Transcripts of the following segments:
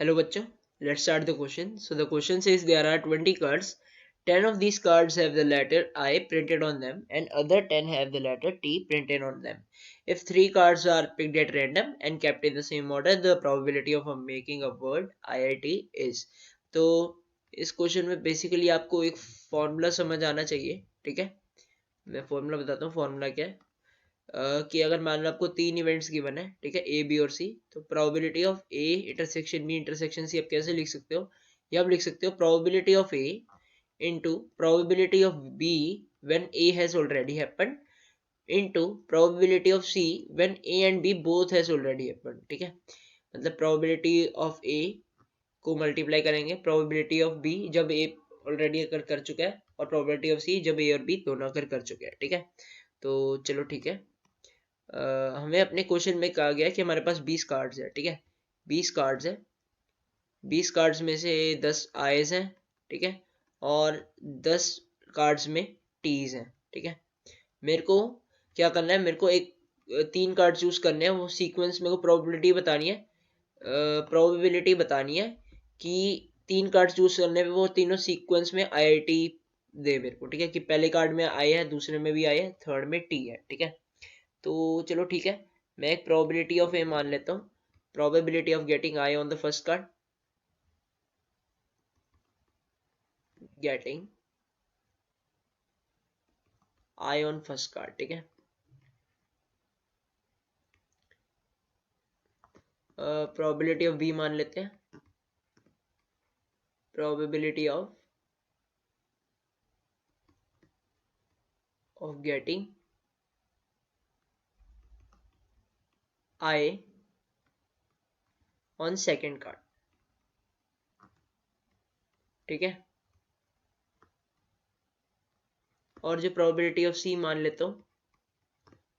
Hello bachcho, let's start the question. So the question says there are 20 cards. 10 of these cards have the letter I printed on them and other 10 have the letter T printed on them. If 3 cards are picked at random and kept in the same order, the probability of making a word IIT is. तो इस question में basically आपको एक formula समझ आना चाहिए, ठीक है. मैं फॉर्मूला बताता हूँ. फॉर्मूला क्या है कि अगर मान लो आपको 3 इवेंट्स गिवन है, ठीक है, ए बी और सी, तो probability of A intersection B intersection C आप कैसे लिख सकते हो, या आप लिख सकते हो probability of A into probability of B when A has already happened into probability of C when A and B both has already happened. ठीक है, मतलब प्रोबेबिलिटी ऑफ ए को मल्टीप्लाई करेंगे प्रोबेबिलिटी ऑफ बी जब ए ऑलरेडी अकर कर चुका है और प्रोबेबिलिटी ऑफ सी जब ए और बी दोनों अकर कर चुके हैं. ठीक है, तो चलो ठीक है. हमें अपने क्वेश्चन में कहा गया कि हमारे पास 20 कार्ड्स है. ठीक है, 20 कार्ड्स है. 20 कार्ड्स में से 10 आईज हैं, ठीक है, और 10 कार्ड्स में टीज हैं. ठीक है, मेरे को क्या करना है, मेरे को एक 3 कार्ड चूज करने हैं. वो सीक्वेंस मेरे को प्रोबेबिलिटी बतानी है, प्रोबेबिलिटी बतानी है कि 3 कार्ड चूज करने पे वो तीनों सीक्वेंस में आईआईटी दे मेरे को. ठीक है, कि पहले कार्ड में आई है, दूसरे में भी आई है, थर्ड में टी है. ठीक है, तो चलो ठीक है, मैं एक प्रोबेबिलिटी ऑफ ए मान लेता हूँ. Probability of getting I on the first card, getting I on first card. ठीक है, प्रोबेबिलिटी ऑफ बी मान लेते हैं. Probability of getting I on second card. ठीक है, और जो प्रोबेबिलिटी ऑफ सी मान लेता हूँ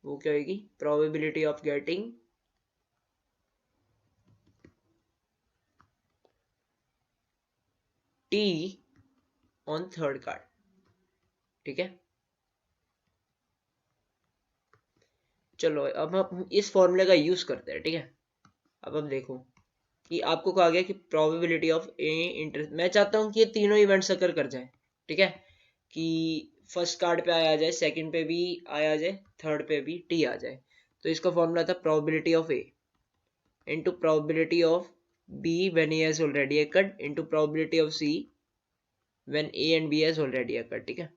वो क्या होगी, probability of getting T on third card. ठीक है, चलो अब हम इस फॉर्मूले का यूज करते हैं. ठीक है, अब देखो कि आपको कहा गया कि प्रोबेबिलिटी ऑफ ए इंटर, मैं चाहता हूं कि ये तीनों इवेंट्स अकर कर जाए. ठीक है, कि फर्स्ट कार्ड पे आया जाए, सेकंड पे भी आया जाए, थर्ड पे भी टी आ जाए. तो इसका फॉर्मूला था probability of A into probability of B when A has already occurred into probability of C when A and B has already occurred. ठीक है,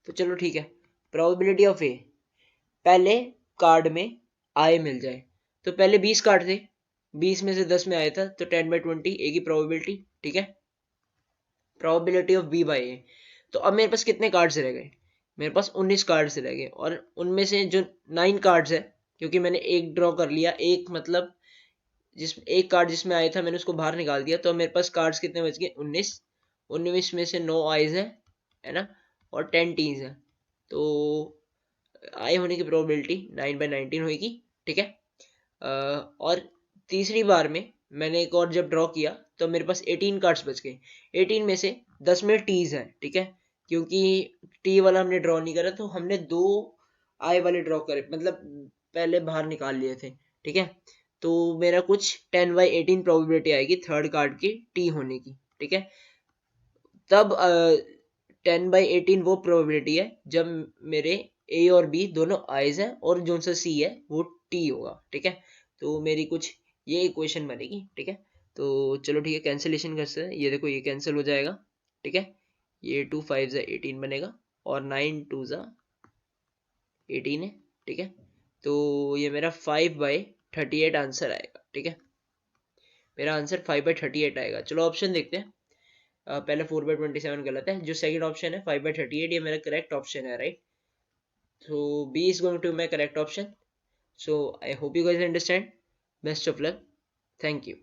तो चलो ठीक है, प्रोबेबिलिटी ऑफ ए, पहले कार्ड में आई मिल जाए. तो पहले 20 कार्ड थे, 20 में से 10 में आया था, तो 10/20 ए की प्रोबेबिलिटी. ठीक है, प्रोबेबिलिटी ऑफ बी बाई ए. तो अब मेरे पास कितने कार्ड्स रह गए, मेरे पास 19 कार्ड्स रह गए, और उनमें से जो 9 कार्ड्स है, क्योंकि मैंने एक ड्रॉ कर लिया, एक मतलब जिस एक कार्ड जिसमें आया था मैंने उसको बाहर निकाल दिया, तो मेरे पास कार्ड्स कितने बच गए, 19. 19 में से 9 आईज है ना, और 10 टीज है. तो आई होने की प्रोबेबिलिटी 9/19 होगी. ठीक है, और तीसरी बार में मैंने एक और जब ड्रॉ किया तो मेरे पास 18 कार्ड्स बच गए. 18 में से 10 में टीज हैं. ठीक है, क्योंकि टी वाला हमने ड्रॉ नहीं करा, तो हमने 2 आई वाले ड्रॉ करे, मतलब पहले बाहर निकाल लिए थे. ठीक है, तो मेरा कुछ 10/18 प्रोबेबिलिटी आएगी थर्ड कार्ड की टी होने की. ठीक है, तब 10/18 वो प्रोबेबिलिटी है जब मेरे ए और बी दोनों आईज हैं और जो सा सी है वो टी होगा. ठीक है, तो मेरी कुछ ये इक्वेशन बनेगी. ठीक है, तो चलो ठीक है, कैंसिलेशन करते हैं. ये देखो ये कैंसिल हो जाएगा. ठीक है, ये 2 5 18 बनेगा और 9 2 18 है. ठीक है, तो ये मेरा 5/38 आंसर आएगा. ठीक है, मेरा आंसर 5/38 आएगा. चलो ऑप्शन देखते हैं. पहले 4/27 गलत है, जो सेकंड ऑप्शन है 5/38 ये मेरा करेक्ट ऑप्शन है, right. So B is going to be my correct option. So I hope you guys understand. Best of luck. Thank you.